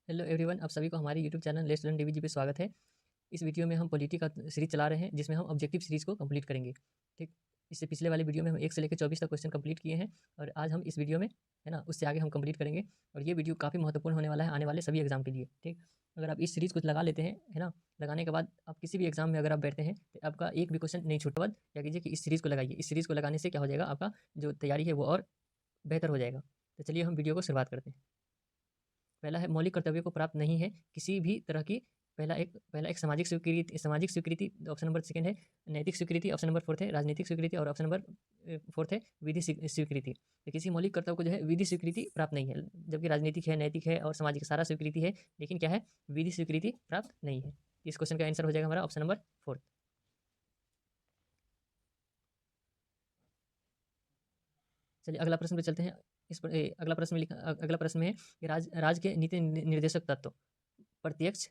Hello everyone, आप सभी को हमारे यूट्यूब चैनल लेट्स लर्न डीवीजी पे स्वागत है। इस वीडियो में हम पॉलिटी का सीरीज चला रहे हैं, जिसमें हम ऑब्जेक्टिव सीरीज को कंप्लीट करेंगे। ठीक, इससे पिछले वाले वीडियो में हम 1 से लेकर 24 तक क्वेश्चन कंप्लीट किए हैं और आज हम इस वीडियो में, है ना, उससे आगे हम कंप्लीट करेंगे। और ये वीडियो काफ़ी महत्वपूर्ण होने वाला है आने वाले सभी एग्जाम के लिए। ठीक, अगर आप इस सीरीज को लगा लेते हैं, है ना, लगाने के बाद आप किसी भी एग्जाम में अगर आप बैठते हैं तो आपका एक भी क्वेश्चन नहीं छूटता। क्या कीजिए कि इस सीरीज को लगाइए। इस सीरीज को लगाने से क्या हो जाएगा, आपका जो तैयारी है वो और बेहतर हो जाएगा। तो चलिए हम वीडियो को शुरुआत करते हैं। पहला है, मौलिक कर्तव्यों को प्राप्त नहीं है किसी भी तरह की। पहला एक सामाजिक स्वीकृति, ऑप्शन नंबर सेकंड है। नैतिक स्वीकृति, ऑप्शन नंबर फोर्थ है। राजनीतिक स्वीकृति और ऑप्शन नंबर फोर्थ है विधि स्वीकृति। तो किसी मौलिक कर्तव्य को जो है विधि स्वीकृति प्राप्त नहीं है, जबकि राजनीतिक है, नैतिक है और सामाजिक सारा स्वीकृति है, लेकिन क्या है, विधि स्वीकृति प्राप्त नहीं है। इस क्वेश्चन का आंसर हो जाएगा हमारा ऑप्शन नंबर फोर्थ। चलिए अगला प्रश्न पे चलते हैं। अगला प्रश्न में है कि राज के नीति निर्देशक तत्व प्रत्यक्ष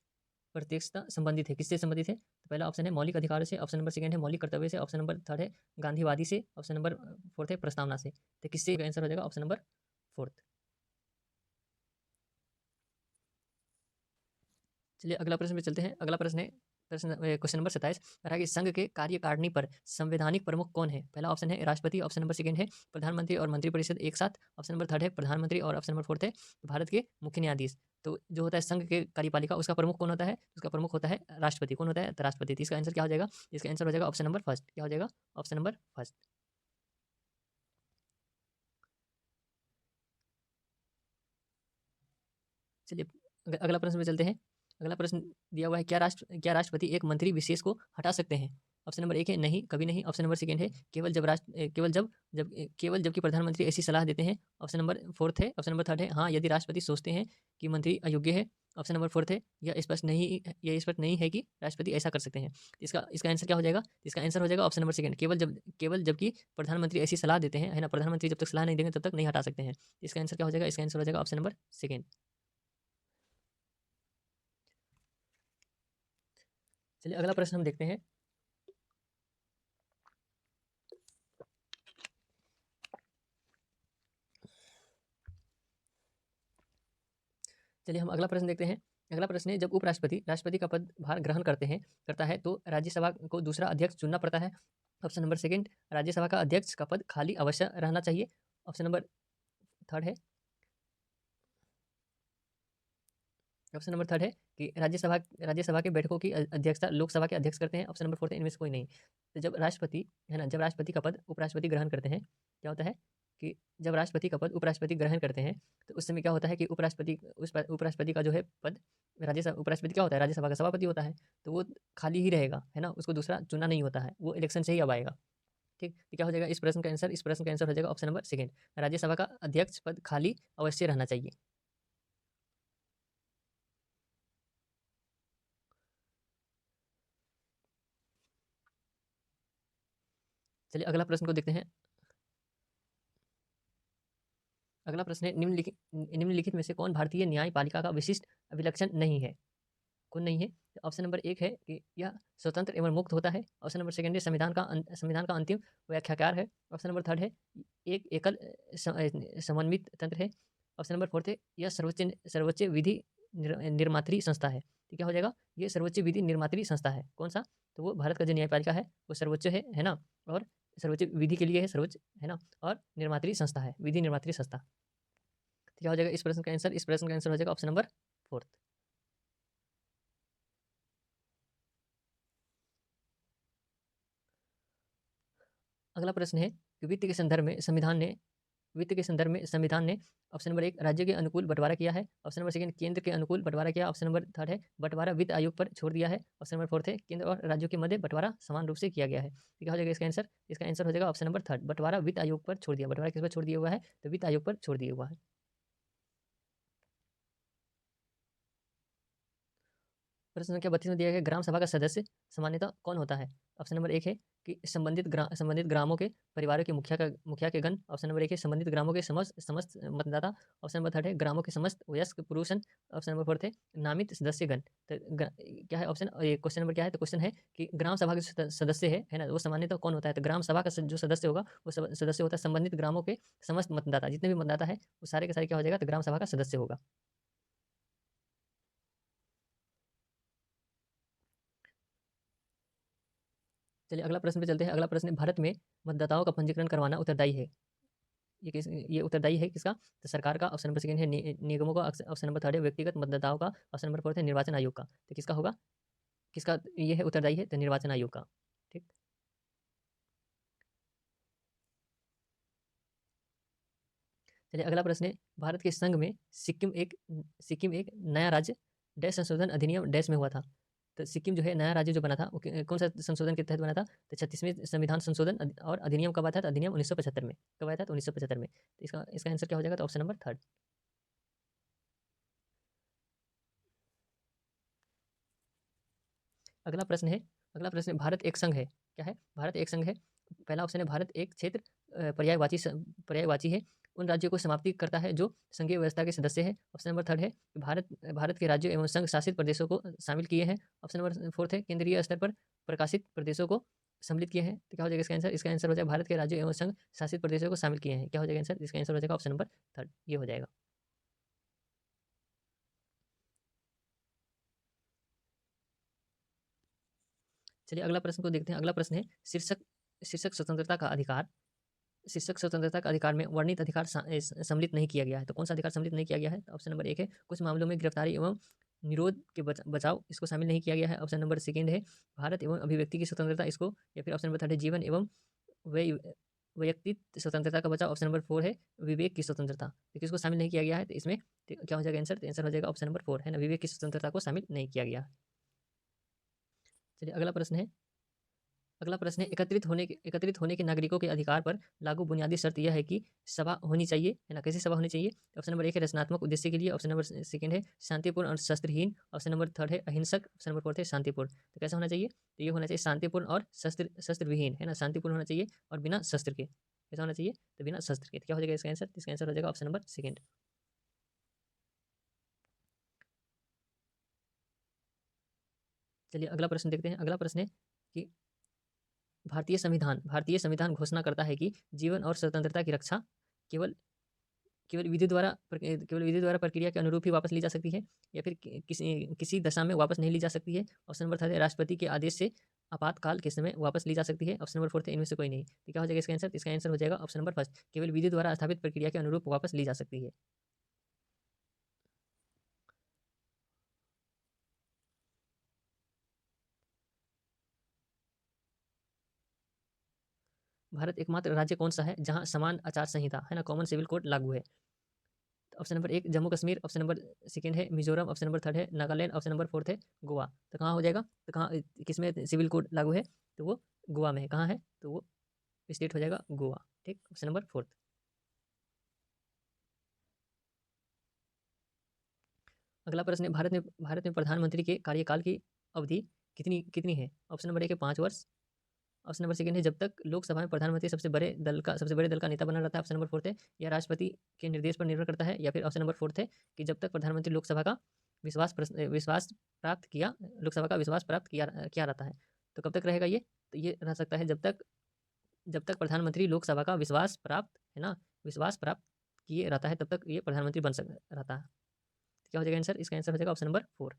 प्रत्यक्षता संबंधित है, किससे संबंधित है? तो पहला ऑप्शन है मौलिक अधिकारों से, ऑप्शन नंबर सेकंड है मौलिक कर्तव्य से, ऑप्शन नंबर थर्ड है गांधीवादी से, ऑप्शन नंबर फोर्थ है प्रस्तावना से। तो किससे आंसर हो जाएगा ऑप्शन नंबर फोर्थ। चलिए अगला प्रश्न पे चलते हैं। अगला प्रश्न है क्वेश्चन नंबर 27। कहा कि संघ के कार्यकारिणी पर संवैधानिक प्रमुख कौन है? पहला ऑप्शन है राष्ट्रपति, ऑप्शन नंबर सेकंड है प्रधानमंत्री और मंत्रिपरिषद एक साथ, ऑप्शन नंबर थर्ड है प्रधानमंत्री और ऑप्शन नंबर फोर्थ है भारत के मुख्य न्यायाधीश। तो जो होता है संघ के कार्यपालिका, उसका प्रमुख कौन होता है? उसका प्रमुख होता है राष्ट्रपति। कौन होता है? तो राष्ट्रपति। तो इसका आंसर क्या हो जाएगा? इसका आंसर हो जाएगा ऑप्शन नंबर फर्स्ट। क्या हो जाएगा? Option number first. चलिए अगला प्रश्न पे चलते हैं। अगला प्रश्न दिया हुआ है, क्या राष्ट्रपति एक मंत्री विशेष को हटा सकते हैं? ऑप्शन नंबर एक है नहीं, कभी नहीं। ऑप्शन नंबर सेकंड है केवल जब केवल जबकि प्रधानमंत्री ऐसी सलाह देते हैं। ऑप्शन नंबर फोर्थ है, ऑप्शन नंबर थर्ड है हाँ यदि राष्ट्रपति सोचते हैं कि मंत्री अयोग्य है। ऑप्शन नंबर फोर्थ है यह स्पष्ट नहीं है कि राष्ट्रपति ऐसा कर सकते हैं। इसका इसका आंसर क्या हो जाएगा? इसका आंसर हो जाएगा ऑप्शन नंबर सेकंड, केवल जबकि प्रधानमंत्री ऐसी सलाह देते हैं, है ना, प्रधानमंत्री जब तक सलाह नहीं देंगे तब तक नहीं हटा सकते हैं। इसका आंसर क्या हो जाएगा? इसका आंसर हो जाएगा ऑप्शन नंबर सेकंड। चलिए अगला प्रश्न हम देखते हैं। चलिए हम अगला प्रश्न देखते हैं। अगला प्रश्न है, जब उपराष्ट्रपति राष्ट्रपति का पदभार ग्रहण करता है तो राज्यसभा को दूसरा अध्यक्ष चुनना पड़ता है। ऑप्शन नंबर सेकंड, राज्यसभा का अध्यक्ष का पद खाली अवश्य रहना चाहिए। ऑप्शन नंबर थर्ड है ऑप्शन नंबर थर्ड है कि राज्यसभा के बैठकों की अध्यक्षता लोकसभा के अध्यक्ष करते हैं। ऑप्शन नंबर फोर्थ है इनमें से कोई नहीं। तो जब राष्ट्रपति, है ना, जब राष्ट्रपति का पद उपराष्ट्रपति ग्रहण करते हैं, क्या होता है कि जब राष्ट्रपति का पद उपराष्ट्रपति ग्रहण करते हैं तो उस समय क्या होता है कि उपराष्ट्रपति का जो है पद, राज्यसभा उपराष्ट्रपति क्या होता है? राज्यसभा का सभापति होता है। तो वो खाली ही रहेगा, है ना, उसको दूसरा चुना नहीं होता है, वो इलेक्शन से ही अब आएगा। ठीक, तो क्या हो जाएगा इस प्रश्न का आंसर हो जाएगा ऑप्शन नंबर सेकंड, राज्यसभा का अध्यक्ष पद खाली अवश्य रहना चाहिए। चलिए अगला प्रश्न को देखते हैं। अगला प्रश्न है, निम्नलिखित में से कौन भारतीय न्यायपालिका का विशिष्ट अभिलक्षण नहीं है? कौन नहीं है? ऑप्शन नंबर एक है कि यह स्वतंत्र एवं मुक्त होता है। ऑप्शन नंबर सेकंड है संविधान का अंतिम व्याख्याकार है। ऑप्शन नंबर थर्ड है एक एकल समन्वित तंत्र है। ऑप्शन नंबर फोर्थ है यह सर्वोच्च विधि निर्मात्री संस्था है। तो क्या हो जाएगा? ये सर्वोच्च विधि निर्मात्री संस्था है। कौन सा? तो वो भारत का जो न्यायपालिका है वो सर्वोच्च है ना, और सर्वोच्च विधि के लिए है, सर्वोच्च, है ना, और निर्मात्री संस्था है, विधि निर्मात्री संस्था। तो क्या हो जाएगा इस प्रश्न का आंसर हो जाएगा ऑप्शन नंबर फोर्थ। अगला प्रश्न है कि वित्त के संदर्भ में संविधान ने ऑप्शन नंबर एक राज्य के अनुकूल बंटवारा किया है। ऑप्शन नंबर सेकंड केंद्र के अनुकूल बंटवारा किया। ऑप्शन नंबर थर्ड है बंटवारा वित्त आयोग पर छोड़ दिया है। ऑप्शन नंबर फोर्थ है केंद्र और राज्यों के मध्य बंटवारा समान रूप से किया गया है। तो क्या हो जाएगा इसका आंसर हो जाएगा ऑप्शन नंबर थर्ड, बंटवारा वित्त आयोग पर छोड़ दिया। बंटवारा किस पर छोड़ दिया हुआ है? तो वित्त आयोग पर छोड़ दिया हुआ है। प्रश्न संख्या 32 में दिया गया, ग्राम सभा का सदस्य सामान्यतः कौन होता है? ऑप्शन नंबर एक है कि संबंधित ग्रामों के परिवारों के मुखिया के गण। ऑप्शन नंबर एक है संबंधित ग्रामों के समस्त मतदाता। ऑप्शन नंबर थर्ड है ग्रामों के समस्त वयस्क पुरुषन। ऑप्शन नंबर फोर्थ है नामित सदस्य गण। तो क्या है ऑप्शन, क्वेश्चन नंबर क्या है? तो क्वेश्चन है कि ग्राम सभा के सदस्य है ना, वो सामान्यतः कौन होता है? तो ग्राम सभा का जो सदस्य होगा वो सदस्य होता है संबंधित ग्रामों के समस्त मतदाता, जितने भी मतदाता है वो सारे के सारे क्या हो जाएगा? तो ग्राम सभा का सदस्य होगा। चलिए अगला प्रश्न पे चलते हैं। अगला प्रश्न है, भारत में मतदाताओं का पंजीकरण करवाना उत्तरदायी है। ये उत्तरदायी है किसका? तो सरकार का। ऑप्शन नंबर सेकंड है निगमों का। ऑप्शन नंबर थर्ड है व्यक्तिगत मतदाताओं का। ऑप्शन नंबर फोर्थ है निर्वाचन आयोग का। तो किसका होगा? किसका ये है उत्तरदायी है? तो निर्वाचन आयोग का। ठीक। चलिए अगला प्रश्न है, भारत के संघ में सिक्किम एक नया राज्य डैश संशोधन अधिनियम डैश में हुआ था। तो सिक्किम जो है नया राज्य जो बना था वो कौन सा संशोधन के तहत बना था? तो 36वें संविधान संशोधन और अधिनियम कब आया था? तो अधिनियम 1975 में। कब आया था? तो 1975 में। तो इसका आंसर क्या हो जाएगा? तो ऑप्शन नंबर थर्ड। अगला प्रश्न है भारत एक संघ है। क्या है? भारत एक संघ है। पहला ऑप्शन है भारत एक क्षेत्र पर्यायवाची है। उन राज्यों को समाप्ति करता है जो संघीय व्यवस्था के सदस्य है। ऑप्शन नंबर थर्ड है भारत भारत के राज्यों एवं संघ शासित प्रदेशों को शामिल किए हैं। ऑप्शन नंबर फोर्थ है केंद्रीय स्तर पर प्रकाशित प्रदेशों को सम्मिलित किए हैं। तो क्या हो जाएगा इसका आंसर? इसका आंसर हो जाएगा भारत के राज्यों एवं संघ शासित प्रदेशों को शामिल किए हैं। क्या हो जाएगा आंसर? इसका आंसर हो जाएगा ऑप्शन नंबर थर्ड। ये हो जाएगा। चलिए अगला प्रश्न को देखते हैं। अगला प्रश्न है शीर्षक शीर्षक स्वतंत्रता का अधिकार शीर्षक स्वतंत्रता का अधिकार में वर्णित अधिकार सम्मिलित नहीं किया गया है। तो कौन सा अधिकार सम्मिलित नहीं किया गया है? तो ऑप्शन नंबर एक है कुछ मामलों में गिरफ्तारी एवं निरोध के बचाव, इसको शामिल नहीं किया गया है। ऑप्शन नंबर सेकंड है भारत एवं अभिव्यक्ति की स्वतंत्रता, इसको। या फिर ऑप्शन नंबर थर्ड है जीवन एवं वैयक्तिक स्वतंत्रता का बचाव। ऑप्शन नंबर फोर है विवेक की स्वतंत्रता। तो किसको शामिल नहीं किया गया है? तो इसमें क्या हो जाएगा आंसर? तो आंसर हो जाएगा ऑप्शन नंबर फोर, है ना, विवेक की स्वतंत्रता को शामिल नहीं किया गया। चलिए अगला प्रश्न है एकत्रित होने के नागरिकों के अधिकार पर लागू बुनियादी शर्त यह है कि सभा होनी चाहिए, है ना। कैसी सभा होनी चाहिए? ऑप्शन नंबर एक है रचनात्मक उद्देश्य के लिए। ऑप्शन नंबर सेकंड है शांतिपूर्ण और शस्त्रहीन। ऑप्शन नंबर थर्ड है अहिंसक। ऑप्शन नंबर फोर्थ है शांतिपूर्ण। तो कैसा होना चाहिए? तो ये होना चाहिए शांतिपूर्ण और शस्त्रविहीन, है ना। शांतिपूर्ण होना चाहिए और बिना शस्त्र के। कैसा होना चाहिए? तो बिना शस्त्र के। तो क्या हो जाएगा इसका आंसर? इसका आंसर हो जाएगा ऑप्शन नंबर सेकंड। चलिए अगला प्रश्न देखते हैं। अगला प्रश्न है कि भारतीय संविधान घोषणा करता है कि जीवन और स्वतंत्रता की रक्षा केवल केवल विधि द्वारा प्रक्रिया के अनुरूप ही वापस ली जा सकती है, या फिर किसी किसी दशा में वापस नहीं ली जा सकती है। ऑप्शन नंबर थर्ड है राष्ट्रपति के आदेश से आपातकाल के समय वापस ली जा सकती है। ऑप्शन नंबर फोर्थ है इनमें से कोई नहीं। तो क्या हो जाएगा इसका आंसर? इसका आंसर हो जाएगा ऑप्शन नंबर फर्स्ट, केवल विधि द्वारा स्थापित प्रक्रिया के अनुरूप वापस ली जा सकती है। भारत एकमात्र राज्य कौन सा है जहां समान आचार संहिता, है ना, कॉमन सिविल कोड लागू है? तो ऑप्शन नंबर एक Jammu Kashmir. Option number second है मिजोरम। ऑप्शन नंबर थर्ड है नागालैंड। ऑप्शन नंबर फोर्थ है गोवा। तो कहाँ हो जाएगा? तो कहाँ किसमें सिविल कोड लागू है? तो वो गोवा में है। कहाँ है? तो वो स्टेट हो जाएगा गोवा। ठीक, ऑप्शन नंबर फोर्थ। अगला प्रश्न है भारत में प्रधानमंत्री के कार्यकाल की अवधि कितनी कितनी है? ऑप्शन नंबर एक है 5 वर्ष। ऑप्शन नंबर सेकंड है जब तक लोकसभा में प्रधानमंत्री सबसे बड़े दल का नेता बना रहता है। ऑप्शन नंबर फोर्थ है या राष्ट्रपति के निर्देश पर निर्भर करता है। या फिर ऑप्शन नंबर फोर्थ है कि जब तक प्रधानमंत्री लोकसभा का विश्वास प्राप्त किया किया रहता है। तो कब तक रहेगा ये? तो ये रह सकता है जब तक प्रधानमंत्री लोकसभा का विश्वास प्राप्त, है ना, विश्वास प्राप्त किए रहता है, तब तक ये प्रधानमंत्री बन सक रहता है। तो क्या हो जाएगा आंसर? इसका आंसर हो जाएगा ऑप्शन नंबर फोर।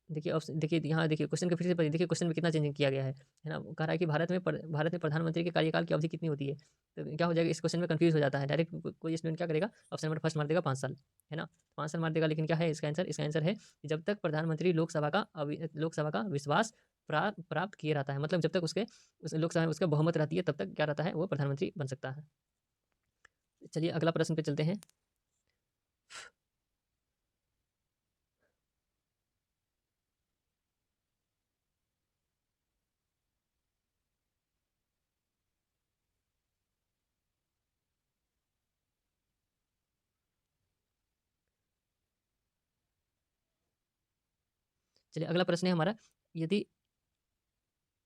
देखिए यहाँ देखिए क्वेश्चन के फिर से पढ़िए। देखिए क्वेश्चन में कितना चेंजिंग किया गया है ना। कह रहा है कि भारत में प्रधानमंत्री के कार्यकाल की अवधि कितनी होती है। तो क्या हो जाएगा, इस क्वेश्चन में कंफ्यूज हो जाता है डायरेक्ट। कोई स्टूडेंट क्या करेगा, ऑप्शन नंबर फर्स्ट मार देगा 5 साल, है ना, 5 साल मार देगा। लेकिन क्या है इसका आंसर? इसका आंसर है कि जब तक प्रधानमंत्री लोकसभा का विश्वास प्राप्त किए रहता है, मतलब जब तक लोकसभा में उसका बहुमत रहती है, तब तक क्या रहता है, वो प्रधानमंत्री बन सकता है। चलिए अगला प्रश्न पे चलते हैं। चलिए अगला प्रश्न है हमारा, यदि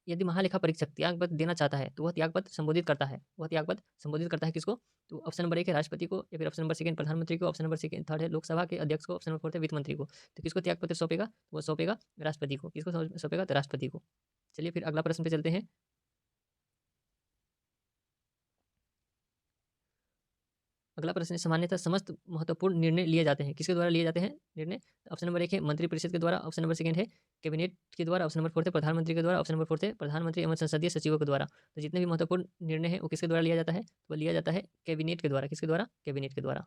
यदि महालेखा परीक्षक त्यागपत्र देना चाहता है तो वह त्यागपत्र संबोधित करता है किसको? तो ऑप्शन नंबर एक है राष्ट्रपति को। या फिर ऑप्शन नंबर सेकंड प्रधानमंत्री को। ऑप्शन नंबर सेकंड थर्ड है लोकसभा के अध्यक्ष को। ऑप्शन नंबर फोर्थ है वित्त मंत्री को। तो किसको त्यागपत्र सौंपेगा? तो वो सौंपेगा राष्ट्रपति को। किसको सौंपेगा? तो राष्ट्रपति को। चलिए फिर अगला प्रश्न पे चलते हैं। अगला प्रश्न है, सामान्यतः समस्त महत्वपूर्ण निर्णय लिए जाते हैं, किसके द्वारा लिए जाते हैं निर्णय? ऑप्शन नंबर 1 है मंत्रिपरिषद के द्वारा, ऑप्शन नंबर 2 है कैबिनेट के द्वारा, ऑप्शन नंबर 4 है प्रधानमंत्री के द्वारा, ऑप्शन नंबर 4 है प्रधानमंत्री एवं संसदीय सचिवों के द्वारा। तो जितने भी महत्वपूर्ण निर्णय हैं वो किसके द्वारा लिया जाता है? तो वो लिया जाता है कैबिनेट के द्वारा। किसके द्वारा? कैबिनेट के द्वारा।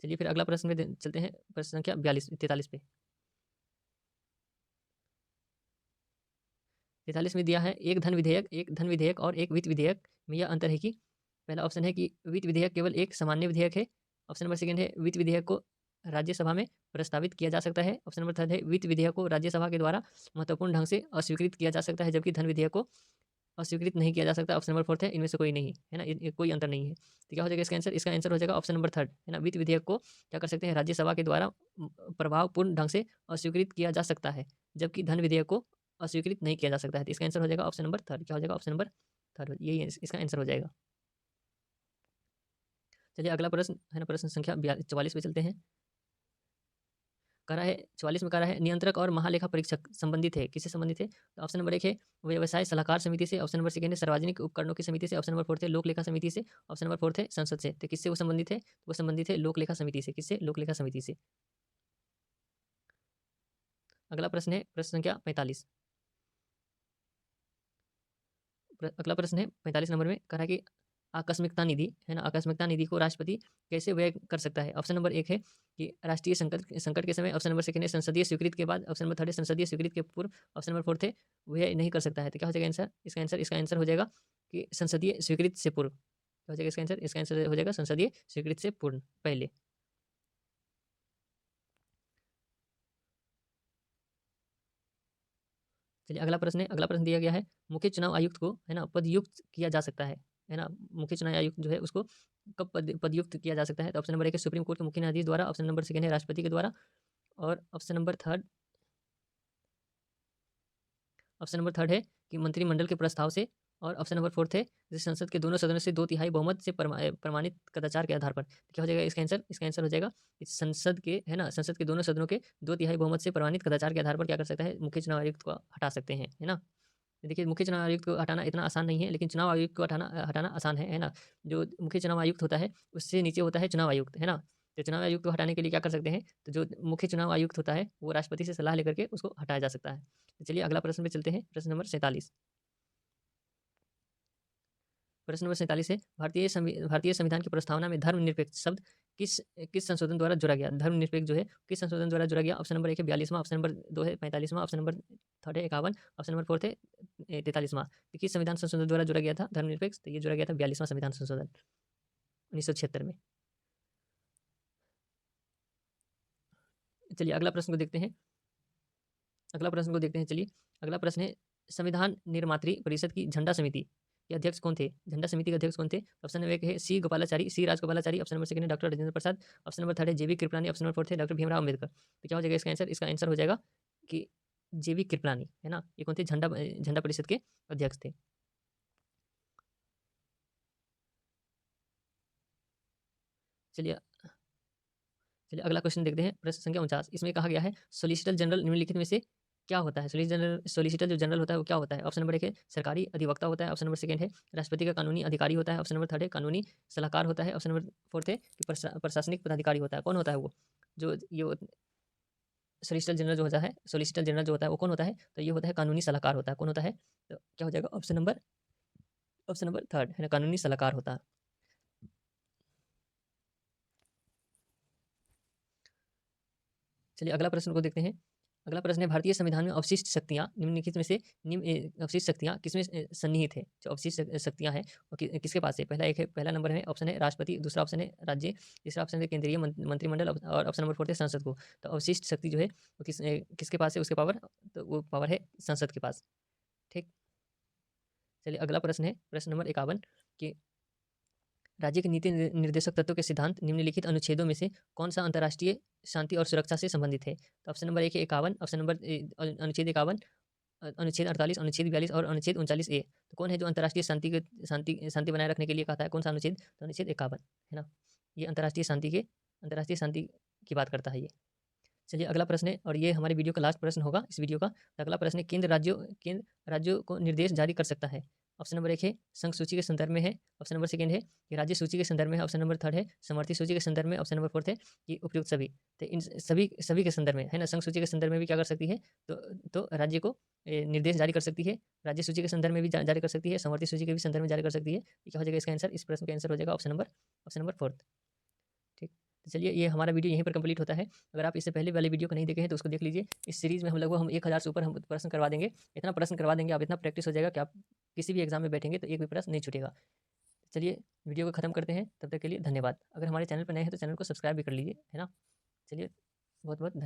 चलिए फिर अगला प्रश्न में चलते हैं, प्रश्न संख्या 43 पे। 43 में दिया है, एक धन विधेयक और एक वित्त विधेयक में यह अंतर है कि पहला ऑप्शन है कि वित्त विधेयक केवल एक सामान्य विधेयक है। ऑप्शन नंबर 2 है वित्त विधेयक को राज्यसभा में प्रस्तावित किया जा सकता है। ऑप्शन नंबर 3 है वित्त विधेयक को राज्यसभा के द्वारा महत्वपूर्ण ढंग से अस्वीकृत किया जा सकता है, जबकि धन विधेयक को अस्वीकृत नहीं किया जा सकता। ऑप्शन नंबर 4 है इनमें से कोई नहीं है ना, ये कोई अंतर नहीं है। तो क्या हो जाएगा इसका आंसर? इसका आंसर हो जाएगा ऑप्शन नंबर 3 है ना, वित्त विधेयक को क्या कर सकते हैं, राज्यसभा के द्वारा प्रभावपूर्ण ढंग से अस्वीकृत किया जा सकता है, जबकि धन विधेयक को अस्वीकृत नहीं किया जा सकता है। तो इसका आंसर हो जाएगा ऑप्शन नंबर 3। क्या हो जाएगा? ऑप्शन नंबर 3 यही इसका आंसर हो जाएगा। चलिए अगला प्रश्न है ना, प्रश्न संख्या 44 पे चलते हैं। कह रहा है 44 में कह रहा है, नियंत्रक और महालेखा परीक्षक संबंधित है, किससे संबंधित है? तो ऑप्शन नंबर 1 है व्यवसाय सलाहकार समिति से, ऑप्शन नंबर 2 है सार्वजनिक उपकरणों की समिति से, ऑप्शन नंबर 4 है लोक लेखा समिति से, ऑप्शन नंबर 4 है संसद से। तो किससे वो संबंधित है? वो संबंधित है लोक लेखा समिति से। किससे? लोक लेखा समिति से। अगला प्रश्न है प्रश्न संख्या 45। अगला प्रश्न है 45 नंबर में, कह रहा है कि आकस्मिकता निधि है ना, आकस्मिकता निधि को राष्ट्रपति कैसे व्यय कर सकता है? ऑप्शन नंबर 1 है कि राष्ट्रीय संकट संकट के समय, ऑप्शन नंबर 2 है संसदीय स्वीकृति के बाद, ऑप्शन नंबर 3 है संसदीय स्वीकृति के पूर्व, ऑप्शन नंबर 4 है व्यय नहीं कर सकता है। तो क्या हो जाएगा आंसर? इसका आंसर हो जाएगा कि संसदीय स्वीकृति से पूर्व। क्या हो जाएगा इसका आंसर? इसका आंसर हो जाएगा संसदीय स्वीकृति से पूर्व, पहले। चलिए अगला प्रश्न है, अगला प्रश्न दिया गया है, मुख्य चुनाव आयुक्त को है ना पदयुक्त किया जा सकता है ना, मुख्य चुनाव आयुक्त जो है उसको कब पदयुक्त किया जा सकता है? तो ऑप्शन नंबर 1 है सुप्रीम कोर्ट के मुख्य न्यायाधीश द्वारा, ऑप्शन नंबर 2 है राष्ट्रपति के द्वारा, और ऑप्शन नंबर थर्ड है कि मंत्रिमंडल के प्रस्ताव से, और ऑप्शन नंबर 4 है जिस संसद के दोनों सदनों से 2/3 बहुमत से प्रमाणित कदाचार के आधार पर। तो क्या हो जाएगा इसका आंसर? इसका आंसर हो जाएगा इस संसद के है ना, संसद के दोनों सदनों के 2/3 बहुमत से प्रमाणित कदाचार के आधार पर क्या कर सकता है, मुख्य चुनाव आयुक्त को हटा सकते हैं, है ना। देखिए मुख्य चुनाव आयुक्त को हटाना इतना आसान नहीं है, लेकिन चुनाव आयुक्त को हटाना हटाना आसान है ना। जो मुख्य चुनाव आयुक्त होता है उससे नीचे होता है चुनाव आयुक्त, है ना। तो चुनाव आयुक्त को हटाने के लिए क्या कर सकते हैं, तो जो मुख्य चुनाव आयुक्त होता है वो राष्ट्रपति से सलाह लेकर के उसको हटाया जा सकता है। तो चलिए अगला प्रश्न पे चलते हैं, प्रश्न नंबर 47। प्रश्न नंबर 47 है, भारतीय संविधान की प्रस्तावना में धर्मनिरपेक्ष शब्द किस किस संशोधन द्वारा जोड़ा गया? धर्मनिरपेक्ष जो है किस संशोधन द्वारा जोड़ा गया? ऑप्शन नंबर 1 है 42वां, ऑप्शन नंबर 2 है 45वां, ऑप्शन नंबर 3 है 51, ऑप्शन नंबर 4 है 43वां। तो किस संविधान संशोधन द्वारा जोड़ा गया था धर्मनिरपेक्ष? तो ये जोड़ा गया था 42वां संविधान संशोधन 1976 में। चलिए अगला प्रश्न को देखते हैं, अगला प्रश्न को देखते हैं। चलिए अगला प्रश्न है, संविधान निर्मात्री परिषद की झंडा समिति के अध्यक्ष कौन थे? झंडा समिति के अध्यक्ष कौन थे? ऑप्शन नंबर 1 है सी राजगोपालाचारी, ऑप्शन नंबर 2 है doctor Rajendra Prasad, option number 3 है जेबी कृपलानी, ऑप्शन नंबर 4 है डॉक्टर भीमराव अम्बेडकर। तो क्या हो जाएगा इसका आंसर? इसका आंसर हो जाएगा कि जेबी कृपलानी, है ना। ये कौन थे? झंडा परिषद के अध्यक्ष थे। चलिए चलिए अगला क्वेश्चन देखते हैं, प्रश्न संख्या 49। इसमें कहा गया है, सोलिसिटर जनरल निम्नलिखित में से क्या होता है? सोलिसिटर जो जनरल होता है वो क्या होता है? ऑप्शन नंबर 1 है सरकारी अधिवक्ता होता है, ऑप्शन नंबर 2 है राष्ट्रपति का कानूनी अधिकारी होता है, ऑप्शन नंबर 3 है कानूनी सलाहकार होता है, ऑप्शन नंबर 4 है कि प्रशासनिक पदाधिकारी होता है। कौन होता है वो? जो ये सोलिसिटर जनरल जो होता है, सोलिसिटर जनरल जो होता है वो कौन होता है? तो ये होता है कानूनी सलाहकार होता है। कौन होता है? तो क्या हो जाएगा? ऑप्शन नंबर 3 है ना, कानूनी सलाहकार होता है। चलिए अगला प्रश्न को देखते हैं। अगला प्रश्न है, भारतीय संविधान में अवशिष्ट शक्तियाँ निम्नलिखित में से अवशिष्ट शक्तियाँ किसमें सन्निहित है? जो अवशिष्ट शक्तियाँ हैं वो किसके पास है? पहला नंबर है ऑप्शन है राष्ट्रपति, दूसरा ऑप्शन है राज्य, तीसरा ऑप्शन है केंद्रीय मंत्रिमंडल, और ऑप्शन नंबर 4 है संसद को। तो अवशिष्ट शक्ति जो है वो किसके पास है उसके पावर? तो वो पावर है संसद के पास। ठीक। चलिए अगला प्रश्न है प्रश्न नंबर 51 कि राज्य के नीति निर्देशक तत्वों के सिद्धांत निम्नलिखित अनुच्छेदों में से कौन सा अंतर्राष्ट्रीय शांति और सुरक्षा से संबंधित है? तो ऑप्शन नंबर 1 है 51, ऑप्शन नंबर अनुच्छेद 51, अनुच्छेद 48, अनुच्छेद 42 और अनुच्छेद 39A। तो कौन है जो अंतर्राष्ट्रीय शांति बनाए रखने के लिए कहता है? कौन सा अनुच्छेद? तो अनुच्छेद 51, है ना। ये अंतर्राष्ट्रीय शांति की बात करता है ये। चलिए अगला प्रश्न है, और ये हमारे वीडियो का लास्ट प्रश्न होगा इस वीडियो का। तो अगला प्रश्न है, केंद्र राज्यों को निर्देश जारी कर सकता है ऑप्शन नंबर 1 है संघ सूची के संदर्भ में है, ऑप्शन नंबर 2 है कि राज्य सूची के संदर्भ में है, ऑप्शन नंबर 3 है समवर्ती सूची के संदर्भ में, ऑप्शन नंबर 4 है कि उपयुक्त सभी। तो इन सभी के संदर्भ में है ना, संघ सूची के संदर्भ में भी क्या कर सकती है, तो राज्य को निर्देश जारी कर सकती है, राज्य सूची के संदर्भ में भी जारी कर सकती है, समवर्ती सूची के भी संदर्भ में जारी कर सकती है। क्या हो जाएगा इसका आंसर, इस प्रश्न का आंसर हो जाएगा ऑप्शन नंबर 4। ठीक, तो चलिए ये हमारा वीडियो यहीं पर कंप्लीट होता है। अगर आप इससे पहले वाले वीडियो को नहीं देखे हैं तो उसको देख लीजिए। इस सीरीज़ में हम लगभग 1000 से ऊपर हम प्रश्न करवा देंगे। इतना प्रश्न करवा देंगे, आप इतना प्रैक्टिस हो जाएगा कि आप किसी भी एग्जाम में बैठेंगे तो एक भी प्रश्न नहीं छूटेगा। चलिए वीडियो को खत्म करते हैं, तब तक के लिए धन्यवाद। अगर हमारे चैनल पर नए हैं तो चैनल को सब्सक्राइब भी कर लीजिए, है ना? चलिए बहुत-बहुत धन्यवाद।